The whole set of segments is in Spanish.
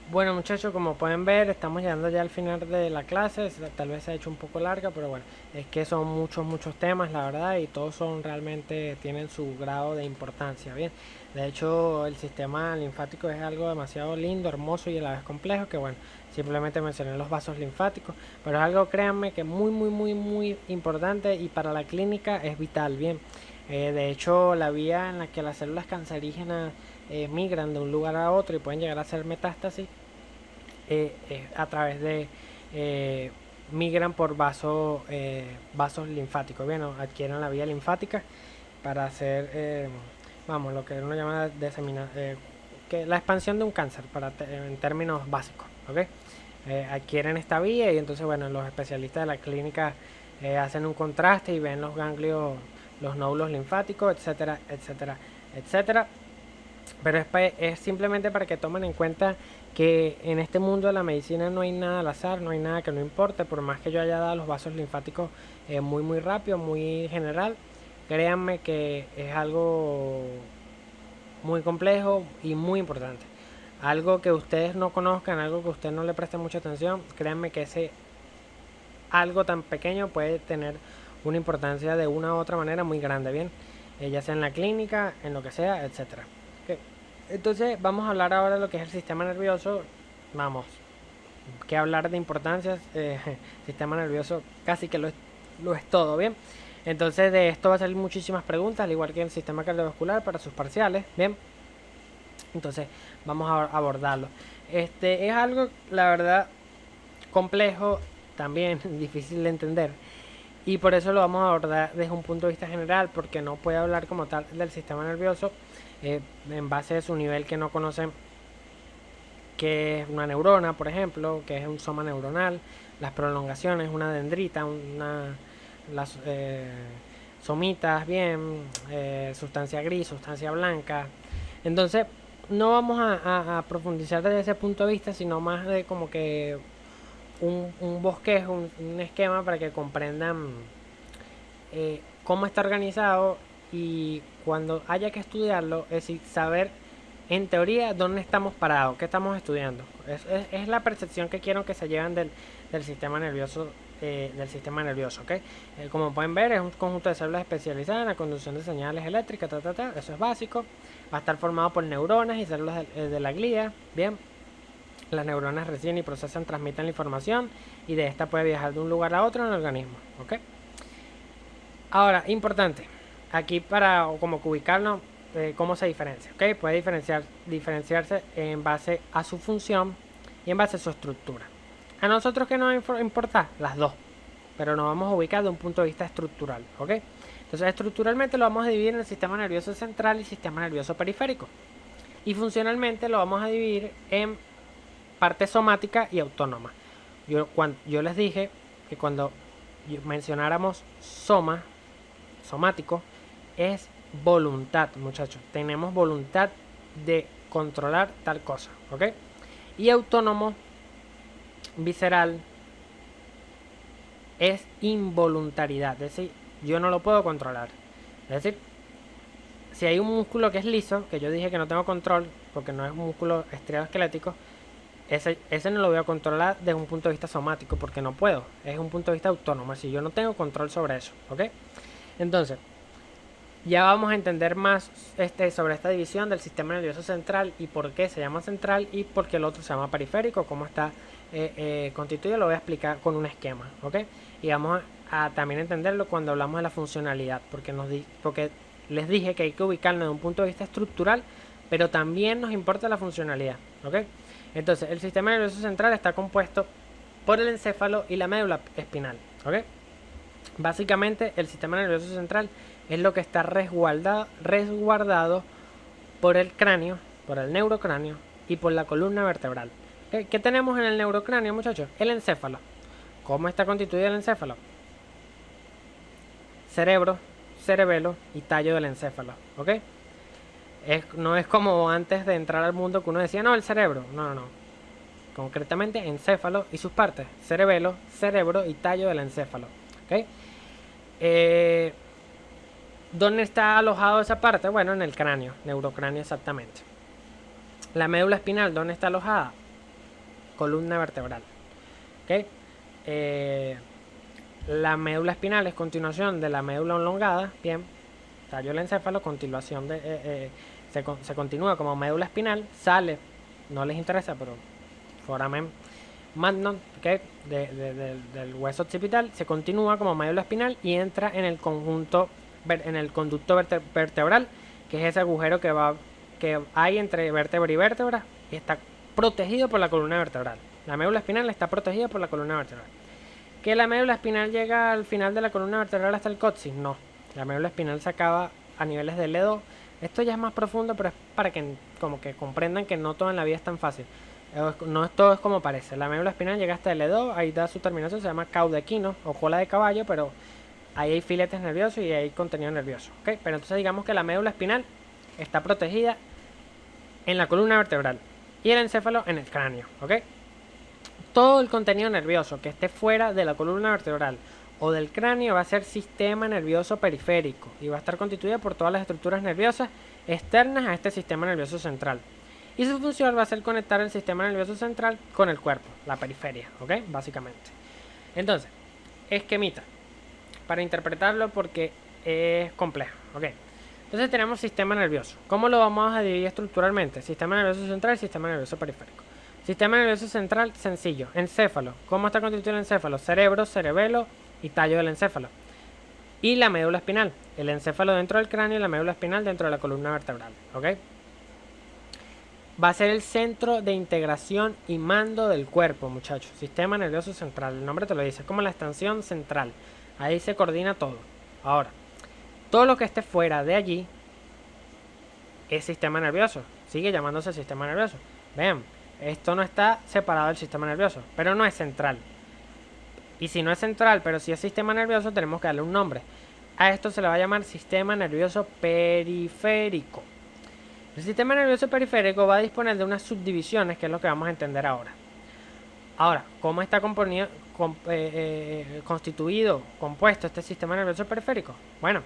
Bueno muchachos, como pueden ver, estamos llegando ya al final de la clase. Tal vez se ha hecho un poco larga, pero bueno, es que son muchos temas, la verdad, y todos son realmente, tienen su grado de importancia, bien. De hecho, el sistema linfático es algo demasiado lindo, hermoso y a la vez complejo, que bueno, simplemente mencioné los vasos linfáticos, pero es algo, créanme, que muy importante y para la clínica es vital, bien. De hecho, la vía en la que las células cancerígenas migran de un lugar a otro y pueden llegar a hacer metástasis a través de eh, migran por vasos linfáticos, bien, ¿no? Adquieren la vía linfática para hacer, vamos, lo que uno llama que la expansión de un cáncer, en términos básicos, ¿ok? Adquieren esta vía y entonces, bueno, los especialistas de la clínica hacen un contraste y ven los ganglios, los nódulos linfáticos, etcétera. Pero es simplemente para que tomen en cuenta que en este mundo de la medicina no hay nada al azar, no hay nada que no importe, por más que yo haya dado los vasos linfáticos muy rápido, muy general, créanme que es algo muy complejo y muy importante. Algo que ustedes no conozcan, algo que usted no le preste mucha atención, créanme que ese algo tan pequeño puede tener una importancia de una u otra manera muy grande, bien, ya sea en la clínica, en lo que sea, etcétera. Okay. Entonces vamos a hablar ahora de lo que es el sistema nervioso. Vamos, que hablar de importancias, sistema nervioso casi que lo es todo, bien. Entonces de esto va a salir muchísimas preguntas, al igual que el sistema cardiovascular para sus parciales, bien. Entonces vamos a abordarlo. Este es algo, la verdad, complejo, también difícil de entender. Y por eso lo vamos a abordar desde un punto de vista general, porque no puede hablar como tal del sistema nervioso en base a su nivel que no conocen, que es una neurona, por ejemplo, que es un soma neuronal, las prolongaciones, una dendrita, las somitas, bien, sustancia gris, sustancia blanca. Entonces, no vamos a profundizar desde ese punto de vista, sino más de como que un bosquejo, un esquema para que comprendan cómo está organizado y cuando haya que estudiarlo, es decir, saber en teoría dónde estamos parados, qué estamos estudiando. Es la percepción que quiero que se lleven del sistema nervioso. ¿Ok? Como pueden ver, es un conjunto de células especializadas en la conducción de señales eléctricas, eso es básico. Va a estar formado por neuronas y células de la glía, bien. Las neuronas reciben y procesan, transmiten la información y de esta puede viajar de un lugar a otro en el organismo, ¿ok? Ahora, importante, aquí para como que ubicarlo, cómo se diferencia, ¿ok? Puede diferenciarse en base a su función y en base a su estructura. A nosotros que nos importa las dos, pero nos vamos a ubicar de un punto de vista estructural, ¿ok? Entonces, estructuralmente lo vamos a dividir en el sistema nervioso central y sistema nervioso periférico. Y funcionalmente lo vamos a dividir en parte somática y autónoma. Yo les dije que cuando mencionáramos somático, es voluntad, muchachos. Tenemos voluntad de controlar tal cosa, ¿ok? Y autónomo, visceral, es involuntariedad, es decir, yo no lo puedo controlar. Es decir, si hay un músculo que es liso, que yo dije que no tengo control, porque no es un músculo estriado esquelético, ese no lo voy a controlar desde un punto de vista somático, porque no puedo. Es un punto de vista autónomo, si yo no tengo control sobre eso, ¿ok? Entonces, ya vamos a entender más sobre esta división del sistema nervioso central y por qué se llama central y por qué el otro se llama periférico, cómo está constituido, lo voy a explicar con un esquema, ¿ok? Y vamos a también entenderlo cuando hablamos de la funcionalidad, porque les dije que hay que ubicarlo desde un punto de vista estructural, pero también nos importa la funcionalidad, ¿ok? Entonces, el sistema nervioso central está compuesto por el encéfalo y la médula espinal, ¿ok? Básicamente, el sistema nervioso central es lo que está resguardado por el cráneo, por el neurocráneo y por la columna vertebral. ¿Qué tenemos en el neurocráneo, muchachos? El encéfalo. ¿Cómo está constituido el encéfalo? Cerebro, cerebelo y tallo del encéfalo, ¿ok? No es como antes de entrar al mundo que uno decía, no, el cerebro. No. Concretamente, encéfalo y sus partes. Cerebelo, cerebro y tallo del encéfalo, ¿ok? Eh, ¿Dónde está alojado esa parte? Bueno, en el cráneo, neurocráneo exactamente. La médula espinal, ¿dónde está alojada? columna vertebral. ¿Ok? La médula espinal es continuación de la médula elongada. Bien, tallo del encéfalo, continuación de, se continúa como médula espinal, sale, no les interesa, pero foramen magnum, ¿okay? Del hueso occipital, se continúa como médula espinal y entra en el conjunto, en el conducto vertebral, que es ese agujero que hay entre vértebra y vértebra, y está protegido por la columna vertebral. La médula espinal está protegida por la columna vertebral. ¿Que la médula espinal llega al final de la columna vertebral hasta el coxis? No. La médula espinal se acaba a niveles del dedo. Esto ya es más profundo, pero es para que como que comprendan que no todo en la vida es tan fácil. No todo es como parece. La médula espinal llega hasta el dedo, ahí da su terminación, se llama caudequino o cola de caballo, pero ahí hay filetes nerviosos y hay contenido nervioso. ¿Okay? Pero entonces digamos que la médula espinal está protegida en la columna vertebral y el encéfalo en el cráneo. ¿Ok? Todo el contenido nervioso que esté fuera de la columna vertebral o del cráneo va a ser sistema nervioso periférico y va a estar constituido por todas las estructuras nerviosas externas a este sistema nervioso central. Y su función va a ser conectar el sistema nervioso central con el cuerpo, la periferia, ¿ok? Básicamente. Entonces, esquemita, para interpretarlo porque es complejo, ¿ok? Entonces tenemos sistema nervioso. ¿Cómo lo vamos a dividir estructuralmente? Sistema nervioso central y sistema nervioso periférico. Sistema nervioso central, sencillo. Encéfalo. ¿Cómo está constituido el encéfalo? Cerebro, cerebelo y tallo del encéfalo. Y la médula espinal. El encéfalo dentro del cráneo y la médula espinal dentro de la columna vertebral, ¿ok? Va a ser el centro de integración y mando del cuerpo, muchachos. Sistema nervioso central, el nombre te lo dice, es como la estación central. Ahí se coordina todo. Ahora, todo lo que esté fuera de allí es sistema nervioso. Sigue llamándose sistema nervioso. Vean, esto no está separado del sistema nervioso, pero no es central. Y si no es central, pero si es sistema nervioso, tenemos que darle un nombre. A esto se le va a llamar sistema nervioso periférico. El sistema nervioso periférico va a disponer de unas subdivisiones, que es lo que vamos a entender ahora. Ahora, ¿cómo está constituido, compuesto este sistema nervioso periférico? Bueno,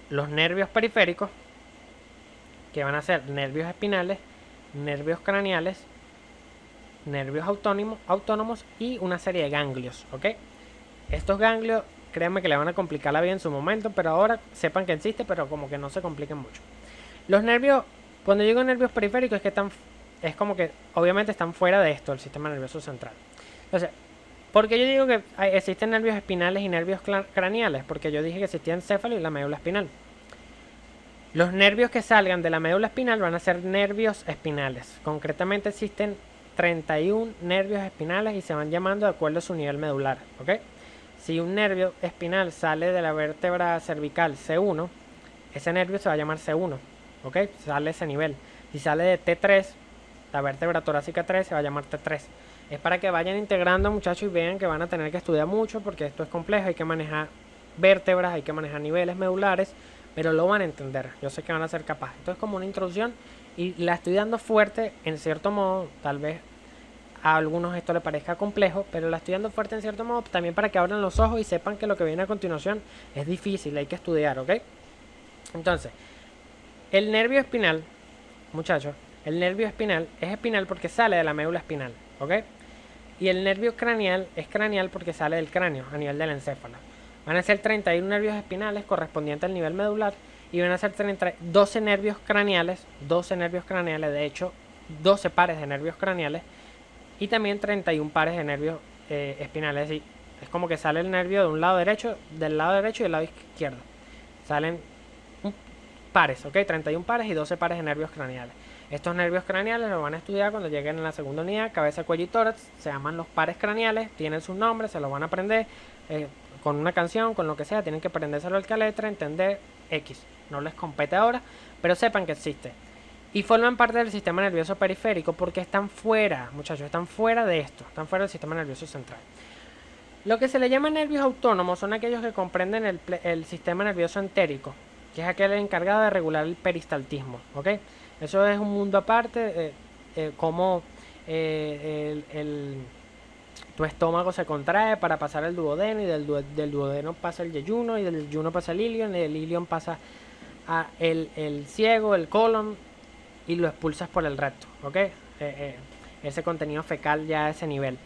los nervios periféricos, que van a ser nervios espinales, nervios craneales, nervios autónomos y una serie de ganglios, ¿ok? Estos ganglios, créanme que le van a complicar la vida en su momento, pero ahora sepan que existe, pero como que no se compliquen mucho. Los nervios, cuando digo nervios periféricos, es como que obviamente están fuera de esto, el sistema nervioso central. Entonces, ¿por qué yo digo que existen nervios espinales y nervios craneales? Porque yo dije que existía el encéfalo y la médula espinal. Los nervios que salgan de la médula espinal van a ser nervios espinales. Concretamente existen 31 nervios espinales y se van llamando de acuerdo a su nivel medular, ¿ok? Si un nervio espinal sale de la vértebra cervical C1, ese nervio se va a llamar C1. ¿Ok? Sale ese nivel. Si sale de T3, la vértebra torácica 3 se va a llamar T3. Es para que vayan integrando, muchachos, y vean que van a tener que estudiar mucho porque esto es complejo. Hay que manejar vértebras, hay que manejar niveles medulares, pero lo van a entender. Yo sé que van a ser capaces. Esto es como una introducción y la estoy dando fuerte en cierto modo. Tal vez a algunos esto les parezca complejo, pero la estoy dando fuerte en cierto modo también para que abran los ojos y sepan que lo que viene a continuación es difícil, hay que estudiar, ¿ok? Entonces, el nervio espinal, muchachos, el nervio espinal es espinal porque sale de la médula espinal, ¿ok? Y el nervio craneal es craneal porque sale del cráneo a nivel del encéfalo. Van a ser 31 nervios espinales correspondientes al nivel medular y van a ser 12 nervios craneales, de hecho, 12 pares de nervios craneales y también 31 pares de nervios espinales. Es decir, es como que sale el nervio de un lado derecho, del lado derecho y del lado izquierdo. Salen pares, ¿ok? 31 pares y 12 pares de nervios craneales. Estos nervios craneales los van a estudiar cuando lleguen en la segunda unidad, cabeza, cuello y tórax. Se llaman los pares craneales, tienen sus nombres, se los van a aprender con una canción, con lo que sea. Tienen que aprendérselo al letra, entender X. No les compete ahora, pero sepan que existe. Y forman parte del sistema nervioso periférico porque están fuera, muchachos, están fuera de esto, están fuera del sistema nervioso central. Lo que se le llama nervios autónomos son aquellos que comprenden el sistema nervioso entérico, que es aquel encargado de regular el peristaltismo, ¿ok? Eso es un mundo aparte, cómo tu estómago se contrae para pasar el duodeno, y del duodeno pasa el yeyuno, y del yeyuno pasa el ilion, y del ilion pasa el ciego, el colon, y lo expulsas por el recto, ¿ok? ese contenido fecal ya a ese nivel.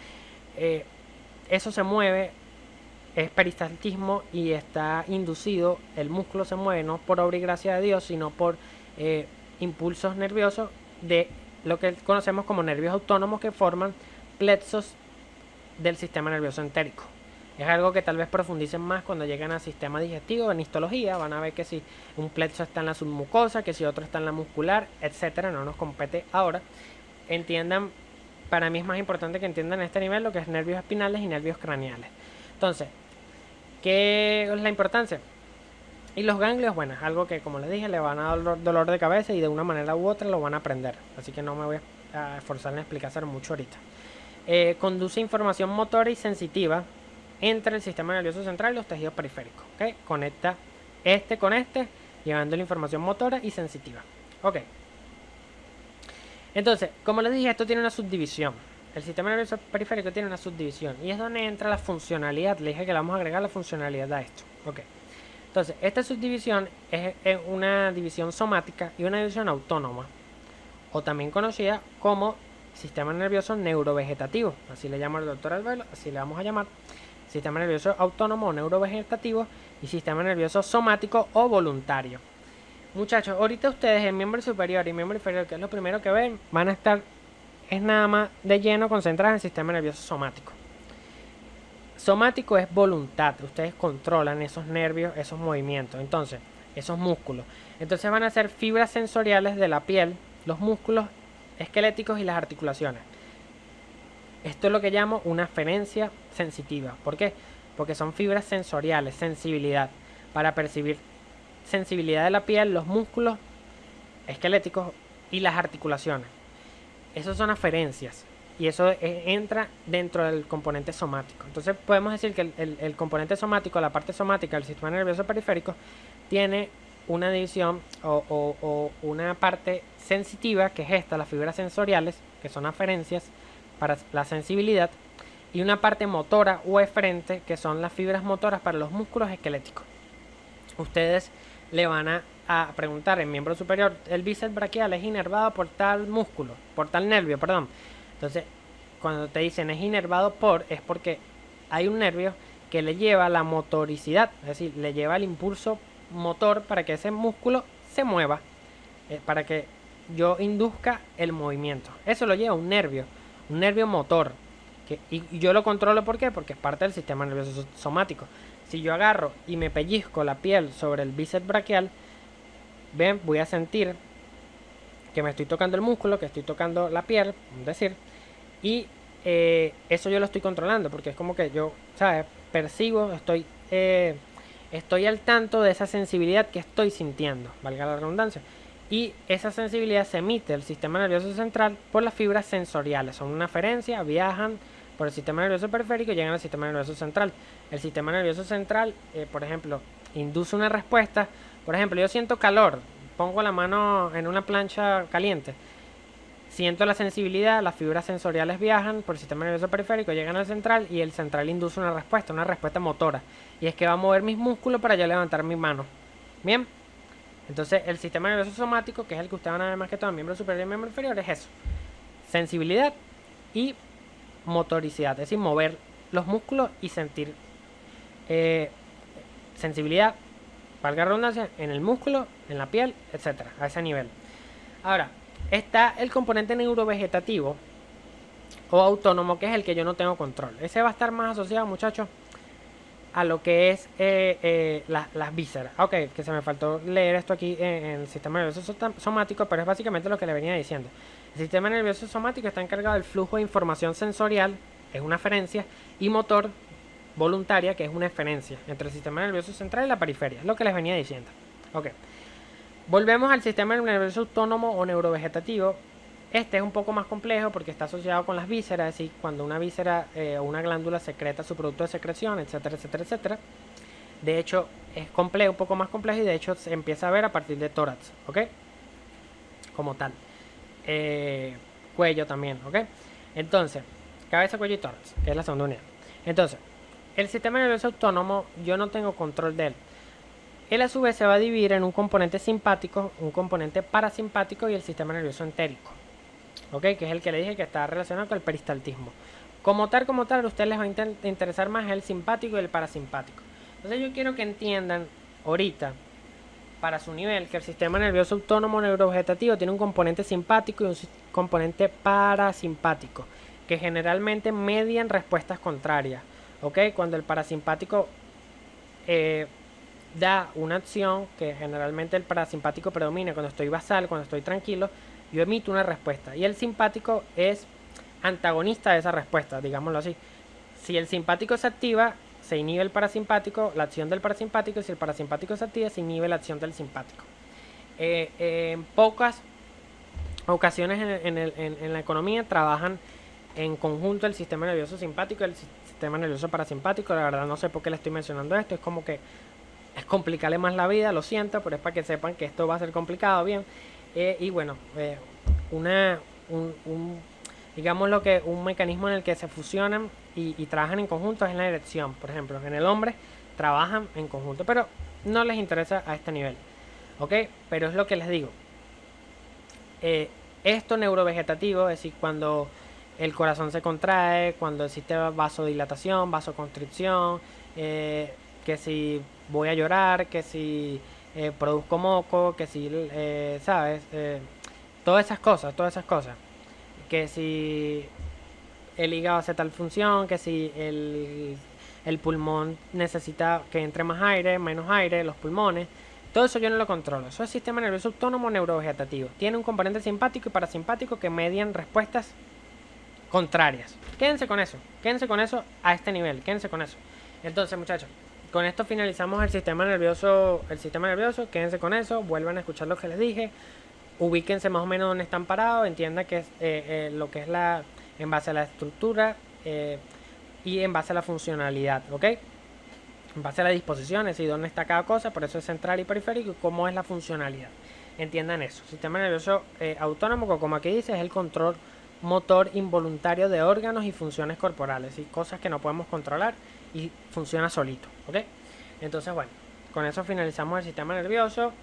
Eso se mueve, es peristaltismo y está inducido, el músculo se mueve no por obra y gracia de Dios, sino por impulsos nerviosos de lo que conocemos como nervios autónomos que forman plexos del sistema nervioso entérico. Es algo que tal vez profundicen más cuando llegan al sistema digestivo, en histología, van a ver que si un plexo está en la submucosa, que si otro está en la muscular, etcétera, no nos compete ahora. Entiendan, para mí es más importante que entiendan a este nivel lo que es nervios espinales y nervios craneales. Entonces, ¿qué es la importancia? Y los ganglios, bueno, es algo que como les dije le van a dar dolor de cabeza y de una manera u otra lo van a aprender, así que no me voy a esforzar en explicar mucho ahorita. Conduce información motora y sensitiva entre el sistema nervioso central y los tejidos periféricos. ¿Okay? Conecta este con este, llevando la información motora y sensitiva. Ok. Entonces, como les dije, esto tiene una subdivisión. El sistema nervioso periférico tiene una subdivisión. Y es donde entra la funcionalidad. Le dije que le vamos a agregar la funcionalidad a esto. Ok. Entonces, esta subdivisión es una división somática y una división autónoma. O también conocida como sistema nervioso neurovegetativo. Así le llama el doctor Albelo, así le vamos a llamar. Sistema nervioso autónomo o neurovegetativo y sistema nervioso somático o voluntario. Muchachos, ahorita ustedes en miembro superior y miembro inferior, que es lo primero que ven, van a estar es nada más de lleno concentrados en el sistema nervioso somático. Somático es voluntad, ustedes controlan esos nervios, esos movimientos, entonces, esos músculos. Entonces van a ser fibras sensoriales de la piel, los músculos esqueléticos y las articulaciones. Esto es lo que llamo una aferencia sensitiva. ¿Por qué? Porque son fibras sensoriales, sensibilidad, para percibir sensibilidad de la piel, los músculos esqueléticos y las articulaciones. Esas son aferencias y eso entra dentro del componente somático. Entonces podemos decir que el componente somático, la parte somática del sistema nervioso periférico, tiene una división o una parte sensitiva, que es esta, las fibras sensoriales, que son aferencias para la sensibilidad, y una parte motora o eferente, que son las fibras motoras para los músculos esqueléticos. Ustedes le van a preguntar en miembro superior, el bíceps braquial es inervado por tal músculo, por tal nervio, perdón. Entonces, cuando te dicen es inervado por, es porque hay un nervio que le lleva la motoricidad, es decir, le lleva el impulso motor para que ese músculo se mueva, para que yo induzca el movimiento. Eso lo lleva un nervio motor. Y yo lo controlo, ¿por qué? Porque es parte del sistema nervioso somático. Si yo agarro y me pellizco la piel sobre el bíceps braquial, ven, voy a sentir que me estoy tocando el músculo, que estoy tocando la piel, es decir, y eso yo lo estoy controlando, porque es como que yo, ¿sabes? Percibo, estoy al tanto de esa sensibilidad que estoy sintiendo, valga la redundancia. Y esa sensibilidad se emite del sistema nervioso central por las fibras sensoriales. Son una aferencia, viajan por el sistema nervioso periférico y llegan al sistema nervioso central. El sistema nervioso central, por ejemplo, induce una respuesta. Por ejemplo, yo siento calor, pongo la mano en una plancha caliente, siento la sensibilidad, las fibras sensoriales viajan por el sistema nervioso periférico, llegan al central y el central induce una respuesta motora. Y es que va a mover mis músculos para yo levantar mi mano. Bien. Entonces el sistema nervioso somático, que es el que ustedes van a ver más que todo en miembro superior y miembro inferior, es eso: sensibilidad y motoricidad, es decir, mover los músculos y sentir sensibilidad, valga la redundancia, en el músculo, en la piel, etcétera, a ese nivel. Ahora, está el componente neurovegetativo o autónomo, que es el que yo no tengo control. Ese va a estar más asociado, muchachos, a lo que es las vísceras. Ok, que se me faltó leer esto aquí en el sistema nervioso somático, pero es básicamente lo que le venía diciendo. El sistema nervioso somático está encargado del flujo de información sensorial, es una aferencia, y motor voluntaria, que es una eferencia, entre el sistema nervioso central y la periferia. Es lo que les venía diciendo. Ok. Volvemos al sistema nervioso autónomo o neurovegetativo. Este es un poco más complejo porque está asociado con las vísceras, es decir, cuando una víscera o una glándula secreta su producto de secreción, etcétera, etcétera, etcétera. De hecho, es complejo, un poco más complejo, y de hecho se empieza a ver a partir de tórax, ¿ok? Como tal. Cuello también, ¿ok? Entonces, cabeza, cuello y tórax, que es la segunda unidad. Entonces, el sistema nervioso autónomo, yo no tengo control de él. Él a su vez se va a dividir en un componente simpático, un componente parasimpático y el sistema nervioso entérico. ¿ok? Que es el que le dije que está relacionado con el peristaltismo. Como tal, a ustedes les va a interesar más el simpático y el parasimpático. Entonces yo quiero que entiendan ahorita, para su nivel, que el sistema nervioso autónomo neurovegetativo tiene un componente simpático y un componente parasimpático, que generalmente median respuestas contrarias. ¿Ok? Cuando el parasimpático da una acción, que generalmente el parasimpático predomina cuando estoy basal, cuando estoy tranquilo, yo emito una respuesta. Y el simpático es antagonista de esa respuesta, digámoslo así. Si el simpático se activa, se inhibe el parasimpático, la acción del parasimpático, y si el parasimpático se activa, se inhibe la acción del simpático. En pocas ocasiones en la economía trabajan en conjunto el sistema nervioso simpático y el sistema nervioso parasimpático. La verdad no sé por qué le estoy mencionando esto, es como que es complicarle más la vida, lo siento, pero es para que sepan que esto va a ser complicado, bien. Y bueno, digamos lo que un mecanismo en el que se fusionan y trabajan en conjunto es en la erección. Por ejemplo, en el hombre trabajan en conjunto, pero no les interesa a este nivel, ¿ok? Pero es lo que les digo. Esto neurovegetativo, es decir, cuando el corazón se contrae, cuando existe vasodilatación, vasoconstricción, que si voy a llorar, que si produzco moco, que si, ¿sabes? Todas esas cosas. Que si el hígado hace tal función, que si el pulmón necesita que entre más aire, menos aire, los pulmones. Todo eso yo no lo controlo. Eso es sistema nervioso autónomo neurovegetativo. Tiene un componente simpático y parasimpático que median respuestas contrarias. Quédense con eso a este nivel, quédense con eso. Entonces, muchachos, con esto finalizamos el sistema nervioso, quédense con eso, vuelvan a escuchar lo que les dije, ubíquense más o menos donde están parados, entiendan que es lo que es en base a la estructura y en base a la funcionalidad, ¿ok? En base a las disposiciones y dónde está cada cosa, por eso es central y periférico, y cómo es la funcionalidad. Entiendan eso. Sistema nervioso autónomo, como aquí dice, es el control motor involuntario de órganos y funciones corporales, y cosas que no podemos controlar y funciona solito, ¿ok? Entonces, bueno, con eso finalizamos el sistema nervioso.